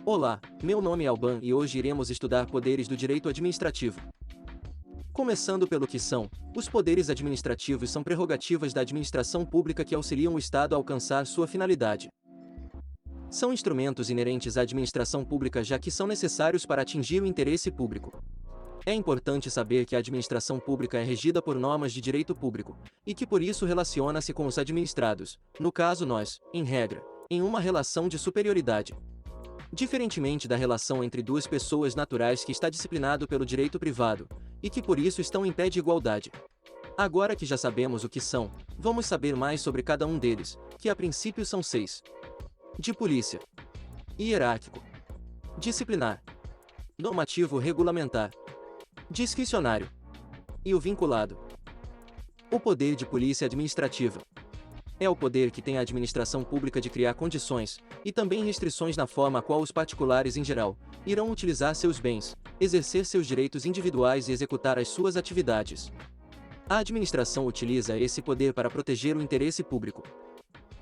Olá, meu nome é Alban e hoje iremos estudar poderes do direito administrativo. Começando pelo que são, os poderes administrativos são prerrogativas da administração pública que auxiliam o Estado a alcançar sua finalidade. São instrumentos inerentes à administração pública já que são necessários para atingir o interesse público. É importante saber que a administração pública é regida por normas de direito público, e que por isso relaciona-se com os administrados, no caso nós, em regra, em uma relação de superioridade. Diferentemente da relação entre duas pessoas naturais que está disciplinado pelo direito privado, e que por isso estão em pé de igualdade. Agora que já sabemos o que são, vamos saber mais sobre cada um deles, que a princípio são 6. De polícia. Hierárquico. Disciplinar. Normativo regulamentar. Discricionário. E o vinculado. O poder de polícia administrativa. É o poder que tem a administração pública de criar condições, e também restrições na forma a qual os particulares em geral, irão utilizar seus bens, exercer seus direitos individuais e executar as suas atividades. A administração utiliza esse poder para proteger o interesse público.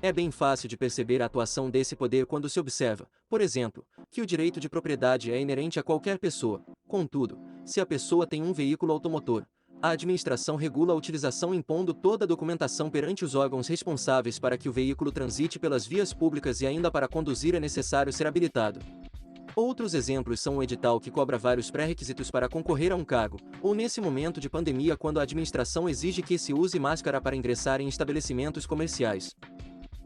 É bem fácil de perceber a atuação desse poder quando se observa, por exemplo, que o direito de propriedade é inerente a qualquer pessoa. Contudo, se a pessoa tem um veículo automotor, a administração regula a utilização impondo toda a documentação perante os órgãos responsáveis para que o veículo transite pelas vias públicas e ainda para conduzir é necessário ser habilitado. Outros exemplos são o edital que cobra vários pré-requisitos para concorrer a um cargo, ou nesse momento de pandemia quando a administração exige que se use máscara para ingressar em estabelecimentos comerciais.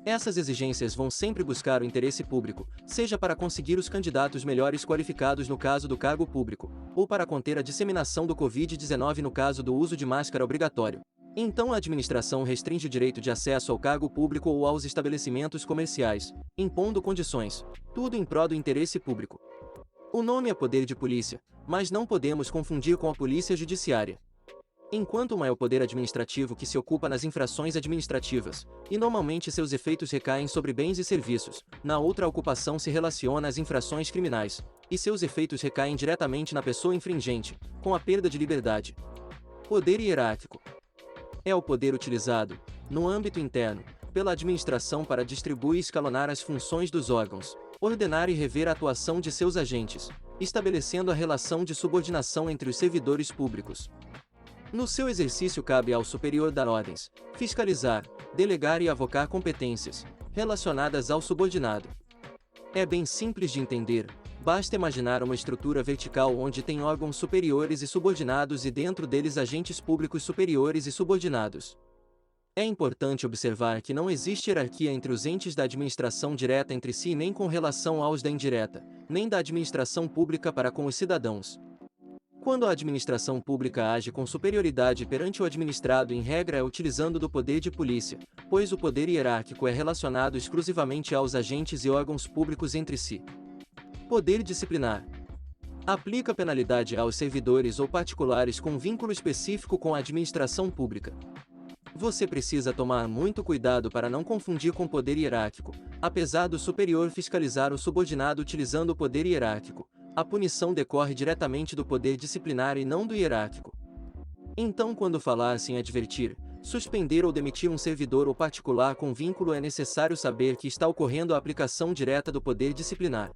Essas exigências vão sempre buscar o interesse público, seja para conseguir os candidatos melhores qualificados no caso do cargo público, ou para conter a disseminação do Covid-19 no caso do uso de máscara obrigatório. Então a administração restringe o direito de acesso ao cargo público ou aos estabelecimentos comerciais, impondo condições, tudo em prol do interesse público. O nome é poder de polícia, mas não podemos confundir com a polícia judiciária. Enquanto uma é o poder administrativo que se ocupa nas infrações administrativas, e normalmente seus efeitos recaem sobre bens e serviços, na outra a ocupação se relaciona às infrações criminais, e seus efeitos recaem diretamente na pessoa infringente, com a perda de liberdade. Poder hierárquico. É o poder utilizado, no âmbito interno, pela administração para distribuir e escalonar as funções dos órgãos, ordenar e rever a atuação de seus agentes, estabelecendo a relação de subordinação entre os servidores públicos. No seu exercício cabe ao superior dar ordens, fiscalizar, delegar e avocar competências, relacionadas ao subordinado. É bem simples de entender, basta imaginar uma estrutura vertical onde tem órgãos superiores e subordinados e dentro deles agentes públicos superiores e subordinados. É importante observar que não existe hierarquia entre os entes da administração direta entre si nem com relação aos da indireta, nem da administração pública para com os cidadãos. Quando a administração pública age com superioridade perante o administrado em regra é utilizando do poder de polícia, pois o poder hierárquico é relacionado exclusivamente aos agentes e órgãos públicos entre si. Poder disciplinar. Aplica penalidade aos servidores ou particulares com vínculo específico com a administração pública. Você precisa tomar muito cuidado para não confundir com poder hierárquico, apesar do superior fiscalizar o subordinado utilizando o poder hierárquico. A punição decorre diretamente do poder disciplinar e não do hierárquico. Então, quando falar-se em advertir, suspender ou demitir um servidor ou particular com vínculo é necessário saber que está ocorrendo a aplicação direta do poder disciplinar.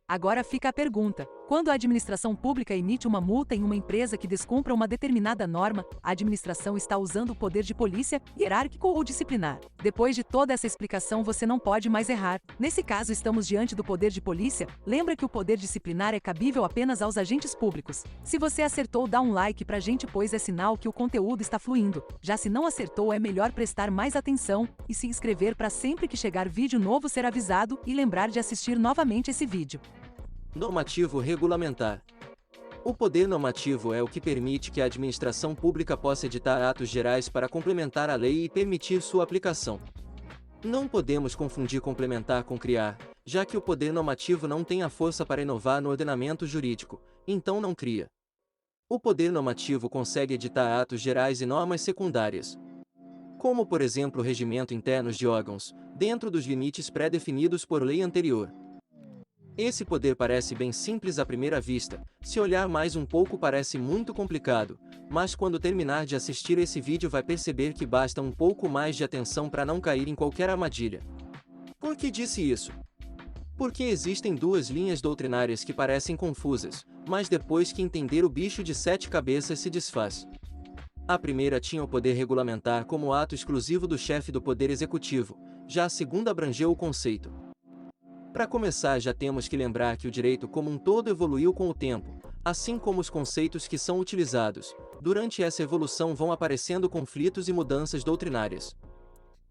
Agora fica a pergunta: quando a administração pública emite uma multa em uma empresa que descumpra uma determinada norma, a administração está usando o poder de polícia, hierárquico ou disciplinar? Depois de toda essa explicação você não pode mais errar. Nesse caso estamos diante do poder de polícia. Lembra que o poder disciplinar é cabível apenas aos agentes públicos. Se você acertou, dá um like pra gente, pois é sinal que o conteúdo está fluindo. Já se não acertou, é melhor prestar mais atenção e se inscrever para sempre que chegar vídeo novo ser avisado e lembrar de assistir novamente esse vídeo. Normativo regulamentar. O poder normativo é o que permite que a administração pública possa editar atos gerais para complementar a lei e permitir sua aplicação. Não podemos confundir complementar com criar, já que o poder normativo não tem a força para inovar no ordenamento jurídico, então não cria. O poder normativo consegue editar atos gerais e normas secundárias, como por exemplo regimento internos de órgãos, dentro dos limites pré-definidos por lei anterior. Esse poder parece bem simples à primeira vista, se olhar mais um pouco parece muito complicado, mas quando terminar de assistir esse vídeo vai perceber que basta um pouco mais de atenção para não cair em qualquer armadilha. Por que disse isso? Porque existem duas linhas doutrinárias que parecem confusas, mas depois que entender o bicho de 7 cabeças se desfaz. A primeira tinha o poder regulamentar como ato exclusivo do chefe do Poder Executivo, já a segunda abrangeu o conceito. Para começar, já temos que lembrar que o direito como um todo evoluiu com o tempo, assim como os conceitos que são utilizados. Durante essa evolução vão aparecendo conflitos e mudanças doutrinárias.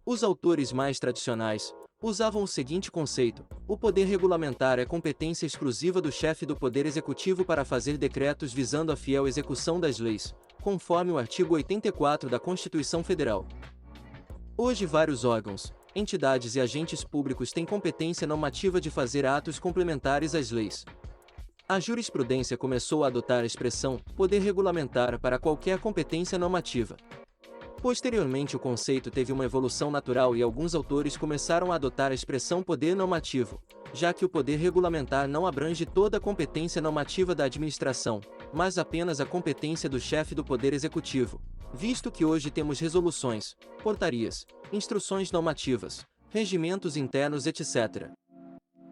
Os autores mais tradicionais usavam o seguinte conceito: o poder regulamentar é competência exclusiva do chefe do Poder Executivo para fazer decretos visando a fiel execução das leis, conforme o artigo 84 da Constituição Federal. Hoje vários órgãos, entidades e agentes públicos têm competência normativa de fazer atos complementares às leis. A jurisprudência começou a adotar a expressão poder regulamentar para qualquer competência normativa. Posteriormente, o conceito teve uma evolução natural e alguns autores começaram a adotar a expressão poder normativo, já que o poder regulamentar não abrange toda a competência normativa da administração, mas apenas a competência do chefe do Poder Executivo, visto que hoje temos resoluções, portarias, instruções normativas, regimentos internos, etc.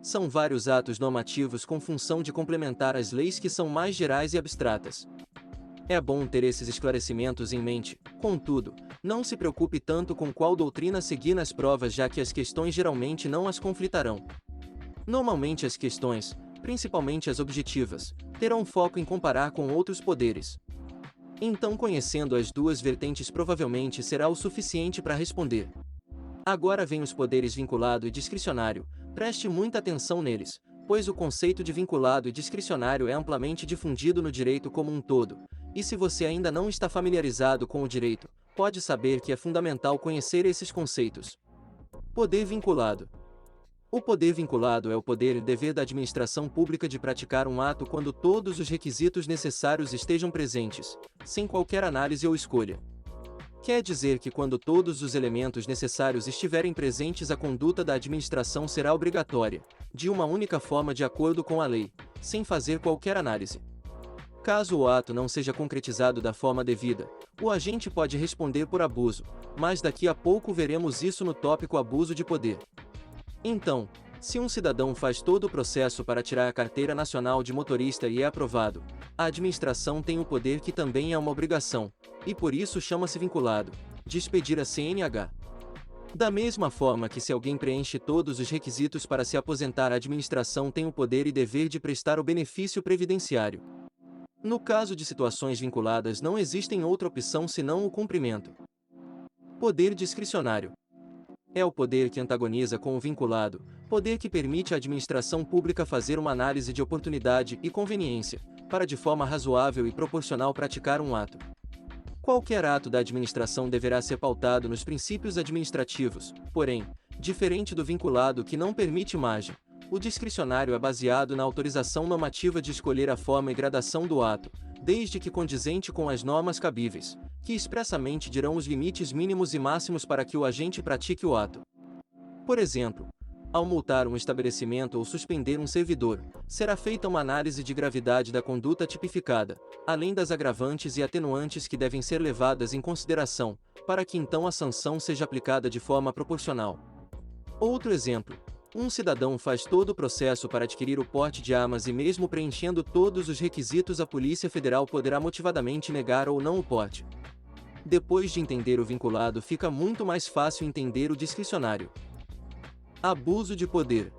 São vários atos normativos com função de complementar as leis que são mais gerais e abstratas. É bom ter esses esclarecimentos em mente, contudo, não se preocupe tanto com qual doutrina seguir nas provas, já que as questões geralmente não as conflitarão. Normalmente as questões, principalmente as objetivas, terão foco em comparar com outros poderes. Então, conhecendo as duas vertentes provavelmente será o suficiente para responder. Agora vem os poderes vinculado e discricionário, preste muita atenção neles, pois o conceito de vinculado e discricionário é amplamente difundido no direito como um todo, e se você ainda não está familiarizado com o direito, pode saber que é fundamental conhecer esses conceitos. Poder vinculado. O poder vinculado é o poder e dever da administração pública de praticar um ato quando todos os requisitos necessários estejam presentes, sem qualquer análise ou escolha. Quer dizer que quando todos os elementos necessários estiverem presentes, a conduta da administração será obrigatória, de uma única forma de acordo com a lei, sem fazer qualquer análise. Caso o ato não seja concretizado da forma devida, o agente pode responder por abuso, mas daqui a pouco veremos isso no tópico abuso de poder. Então, se um cidadão faz todo o processo para tirar a carteira nacional de motorista e é aprovado, a administração tem o poder, que também é uma obrigação, e por isso chama-se vinculado, de expedir a CNH. Da mesma forma que se alguém preenche todos os requisitos para se aposentar, a administração tem o poder e dever de prestar o benefício previdenciário. No caso de situações vinculadas, não existe outra opção senão o cumprimento. Poder discricionário. É o poder que antagoniza com o vinculado, poder que permite à administração pública fazer uma análise de oportunidade e conveniência, para de forma razoável e proporcional praticar um ato. Qualquer ato da administração deverá ser pautado nos princípios administrativos, porém, diferente do vinculado, que não permite margem, o discricionário é baseado na autorização normativa de escolher a forma e gradação do ato, desde que condizente com as normas cabíveis, que expressamente dirão os limites mínimos e máximos para que o agente pratique o ato. Por exemplo, ao multar um estabelecimento ou suspender um servidor, será feita uma análise de gravidade da conduta tipificada, além das agravantes e atenuantes que devem ser levadas em consideração, para que então a sanção seja aplicada de forma proporcional. Outro exemplo. Um cidadão faz todo o processo para adquirir o porte de armas e, mesmo preenchendo todos os requisitos, a Polícia Federal poderá motivadamente negar ou não o porte. Depois de entender o vinculado, fica muito mais fácil entender o discricionário. Abuso de poder.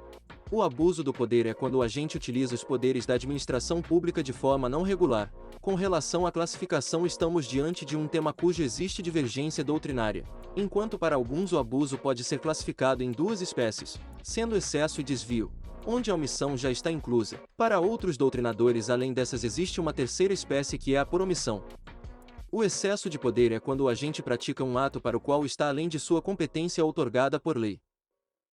O abuso do poder é quando o agente utiliza os poderes da administração pública de forma não regular. Com relação à classificação, estamos diante de um tema cujo existe divergência doutrinária, enquanto para alguns o abuso pode ser classificado em duas espécies, sendo excesso e desvio, onde a omissão já está inclusa. Para outros doutrinadores, além dessas, existe uma terceira espécie, que é a por omissão. O excesso de poder é quando o agente pratica um ato para o qual está além de sua competência outorgada por lei.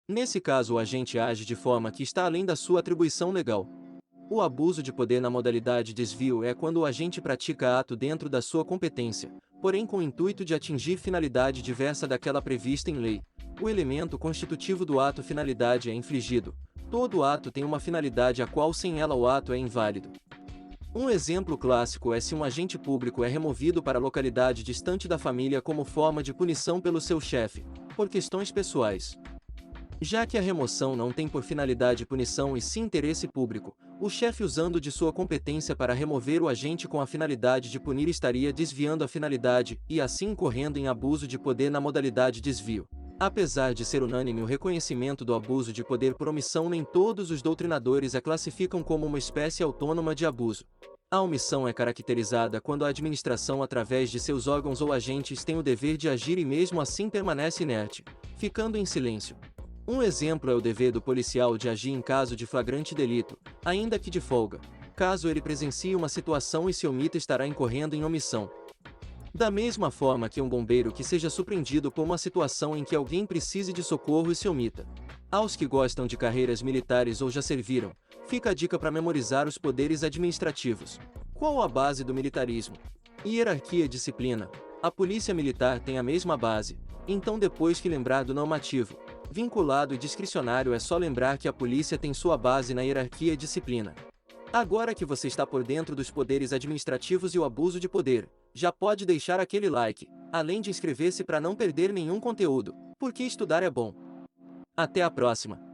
Nesse caso, o agente age de forma que está além da sua atribuição legal. O abuso de poder na modalidade desvio é quando o agente pratica ato dentro da sua competência, porém com o intuito de atingir finalidade diversa daquela prevista em lei. O elemento constitutivo do ato finalidade é infligido. Todo ato tem uma finalidade a qual sem ela o ato é inválido. Um exemplo clássico é se um agente público é removido para localidade distante da família como forma de punição pelo seu chefe, por questões pessoais. Já que a remoção não tem por finalidade punição e sim interesse público, o chefe usando de sua competência para remover o agente com a finalidade de punir estaria desviando a finalidade e assim incorrendo em abuso de poder na modalidade desvio. Apesar de ser unânime o reconhecimento do abuso de poder por omissão, nem todos os doutrinadores a classificam como uma espécie autônoma de abuso. A omissão é caracterizada quando a administração, através de seus órgãos ou agentes, tem o dever de agir e mesmo assim permanece inerte, ficando em silêncio. Um exemplo é o dever do policial de agir em caso de flagrante delito, ainda que de folga. Caso ele presencie uma situação e se omita, estará incorrendo em omissão. Da mesma forma que um bombeiro que seja surpreendido por uma situação em que alguém precise de socorro e se omita. Aos que gostam de carreiras militares ou já serviram, fica a dica para memorizar os poderes administrativos. Qual a base do militarismo? Hierarquia e disciplina. A polícia militar tem a mesma base, então depois que lembrar do normativo, vinculado e discricionário, é só lembrar que a polícia tem sua base na hierarquia e disciplina. Agora que você está por dentro dos poderes administrativos e o abuso de poder, já pode deixar aquele like, além de inscrever-se para não perder nenhum conteúdo, porque estudar é bom. Até a próxima!